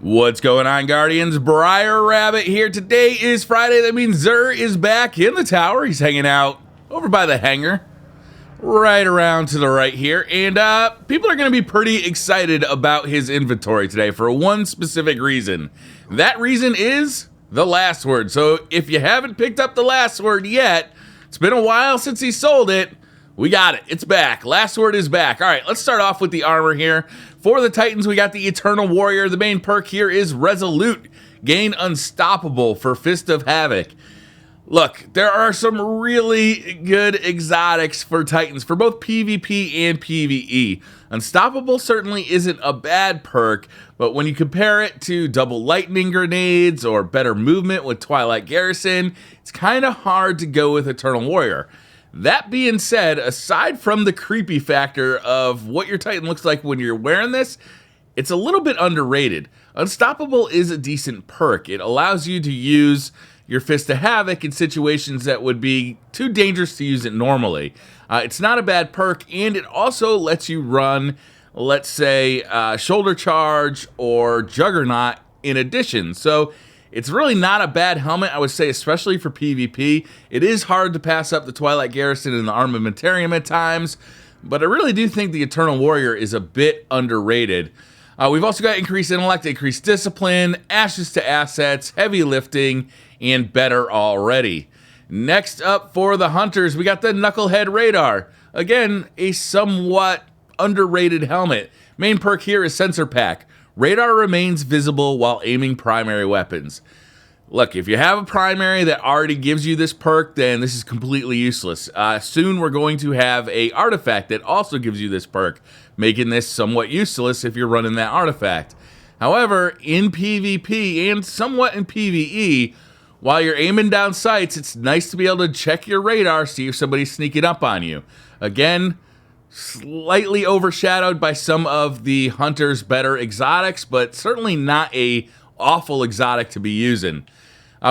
What's going on, Guardians? Briar Rabbit here. Today is Friday. That means Xur is back in the tower. He's hanging out over by the hangar, right around to the right here. And people are going to be pretty excited about his inventory today for one specific reason. That reason is the last word. So if you haven't picked up the last word yet, it's been a while since he sold it. We got it. It's back. Last word is back. All right, let's start off with the armor here. For the Titans, we got the Eternal Warrior. The main perk here is Resolute. Gain Unstoppable for Fist of Havoc. Look, there are some really good exotics for Titans for both PvP and PvE. Unstoppable certainly isn't a bad perk, but when you compare it to double lightning grenades or better movement with Twilight Garrison, it's kind of hard to go with Eternal Warrior. That being said, aside from the creepy factor of what your Titan looks like when you're wearing this, it's a little bit underrated. Unstoppable is a decent perk. It allows you to use your Fist of Havoc in situations that would be too dangerous to use it normally. It's not a bad perk, and it also lets you run, let's say, Shoulder Charge or Juggernaut in addition. So it's really not a bad helmet, I would say, especially for PvP. It is hard to pass up the Twilight Garrison and the Armamentarium at times, but I really do think the Eternal Warrior is a bit underrated. We've also got increased intellect, increased discipline, ashes to assets, heavy lifting, and better already. Next up for the hunters, we got the Knucklehead Radar. Again, a somewhat underrated helmet. Main perk here is Sensor Pack. Radar remains visible while aiming primary weapons. Look, if you have a primary that already gives you this perk, then this is completely useless. Soon we're going to have an artifact that also gives you this perk, making this somewhat useless if you're running that artifact. However, in PvP and somewhat in PvE, while you're aiming down sights, it's nice to be able to check your radar, see if somebody's sneaking up on you. Again, slightly overshadowed by some of the hunter's better exotics, but certainly not a awful exotic to be using.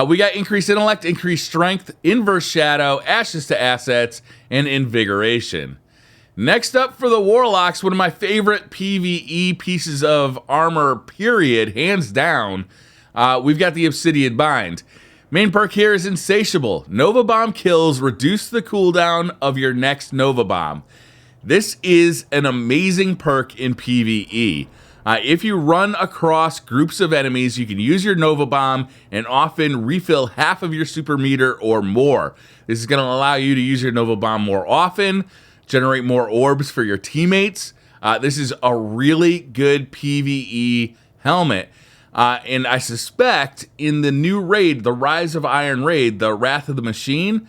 We got increased intellect, increased strength, inverse shadow, ashes to assets, and invigoration. Next up for the warlocks, one of my favorite PvE pieces of armor, period, hands down, we've got the Obsidian Bind. Main perk here is Insatiable. Nova Bomb kills reduce the cooldown of your next Nova Bomb. This is an amazing perk in PvE. If you run across groups of enemies, you can use your Nova Bomb and often refill half of your super meter or more. This is going to allow you to use your Nova Bomb more often, generate more orbs for your teammates. This is a really good PvE helmet. And I suspect in the new raid, the Rise of Iron Raid, the Wrath of the Machine,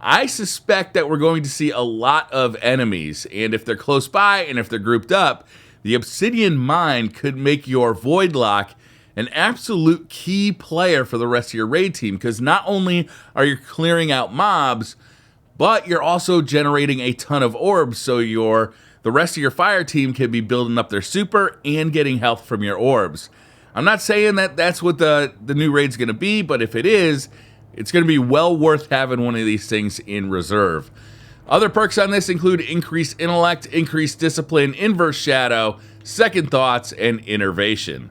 I suspect that we're going to see a lot of enemies, and if they're close by and if they're grouped up, the Obsidian Mind could make your Voidlock an absolute key player for the rest of your raid team, because not only are you clearing out mobs, but you're also generating a ton of orbs, so the rest of your fire team can be building up their super and getting health from your orbs. I'm not saying that that's what the new raid's going to be, but if it is, it's going to be well worth having one of these things in reserve. Other perks on this include increased intellect, increased discipline, inverse shadow, second thoughts, and innervation.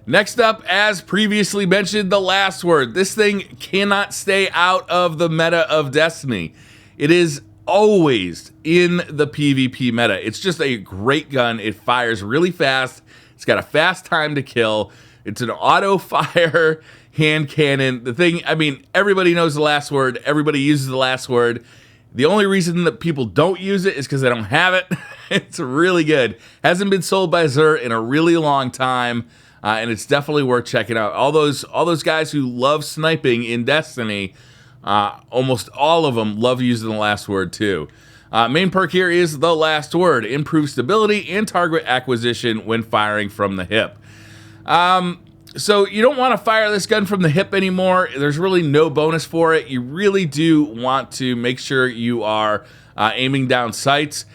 Next up, as previously mentioned, the last word. This thing cannot stay out of the meta of Destiny. It is always in the PvP meta. It's just a great gun. It fires really fast. It's got a fast time to kill. It's an auto fire hand cannon. The thing, I mean, everybody knows the last word. Everybody uses the last word. The only reason that people don't use it is because they don't have it. It's really good. Hasn't been sold by Xur in a really long time, and it's definitely worth checking out. All those guys who love sniping in Destiny, almost all of them love using the last word too. Main perk here is the last word. Improves stability and target acquisition when firing from the hip. So you don't want to fire this gun from the hip anymore. There's really no bonus for it. You really do want to make sure you are aiming down sights.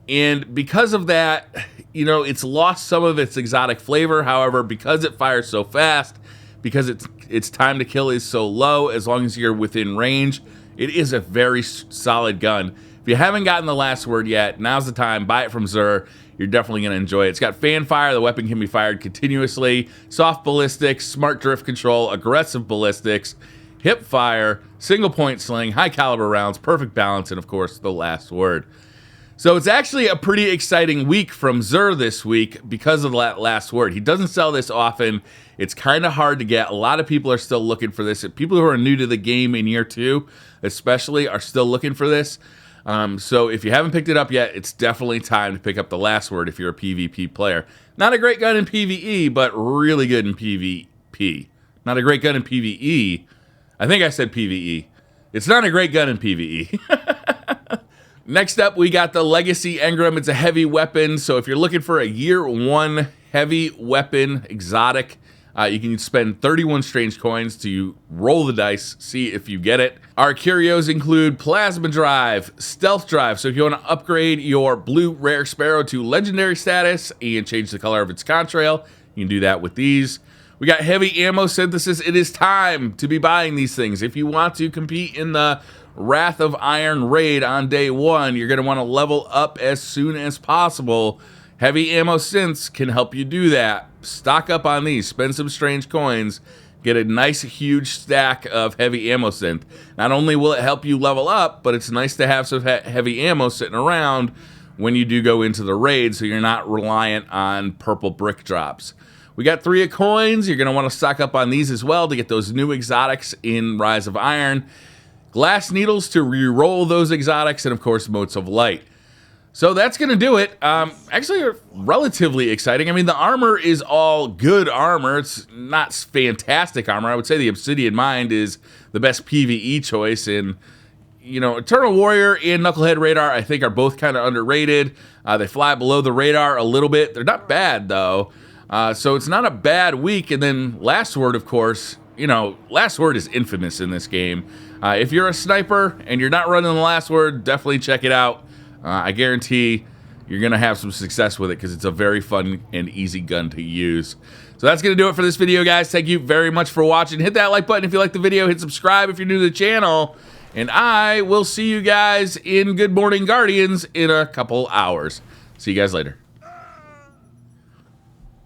And because of that, it's lost some of its exotic flavor. However, because it fires so fast, because its time to kill is so low, as long as you're within range, it is a very solid gun. If you haven't gotten the last word yet, now's the time. Buy it from Xur. You're definitely going to enjoy it. It's got fan fire. The weapon can be fired continuously. Soft ballistics, smart drift control, aggressive ballistics, hip fire, single point sling, high caliber rounds, perfect balance, and of course, the last word. So it's actually a pretty exciting week from Xur this week because of that last word. He doesn't sell this often. It's kind of hard to get. A lot of people are still looking for this. People who are new to the game in year 2, especially, are still looking for this. So if you haven't picked it up yet, it's definitely time to pick up the last word if you're a PvP player. Not a great gun in PvE, but really good in PvP. Not a great gun in PvE. I think I said PvE. It's not a great gun in PvE. Next up, we got the Legacy Engram. It's a heavy weapon, so if you're looking for a year 1 heavy weapon exotic, you can spend 31 strange coins to roll the dice, see if you get it. Our curios include Plasma Drive, Stealth Drive, so if you want to upgrade your blue rare sparrow to legendary status and change the color of its contrail, you can do that with these. We got Heavy Ammo Synthesis. It is time to be buying these things. If you want to compete in the Wrath of Iron raid on day 1, you're going to want to level up as soon as possible. Heavy Ammo Synths can help you do that. Stock up on these. Spend some strange coins. Get a nice huge stack of Heavy Ammo Synth. Not only will it help you level up, but it's nice to have some heavy ammo sitting around when you do go into the raid, so you're not reliant on purple brick drops. We got 3 of coins. You're going to want to stock up on these as well to get those new exotics in Rise of Iron. Glass needles to re-roll those exotics, and of course, motes of light. So that's going to do it. Actually, relatively exciting. I mean, the armor is all good armor. It's not fantastic armor. I would say the Obsidian Mind is the best PvE choice. And, you know, Eternal Warrior and Knucklehead Radar, I think, are both kind of underrated. They fly below the radar a little bit. They're not bad, though. So it's not a bad week. And then Last Word, of course, you know, Last Word is infamous in this game. If you're a sniper and you're not running the Last Word, definitely check it out. I guarantee you're going to have some success with it because it's a very fun and easy gun to use. So that's going to do it for this video, guys. Thank you very much for watching. Hit that like button if you like the video. Hit subscribe if you're new to the channel. And I will see you guys in Good Morning Guardians in a couple hours. See you guys later.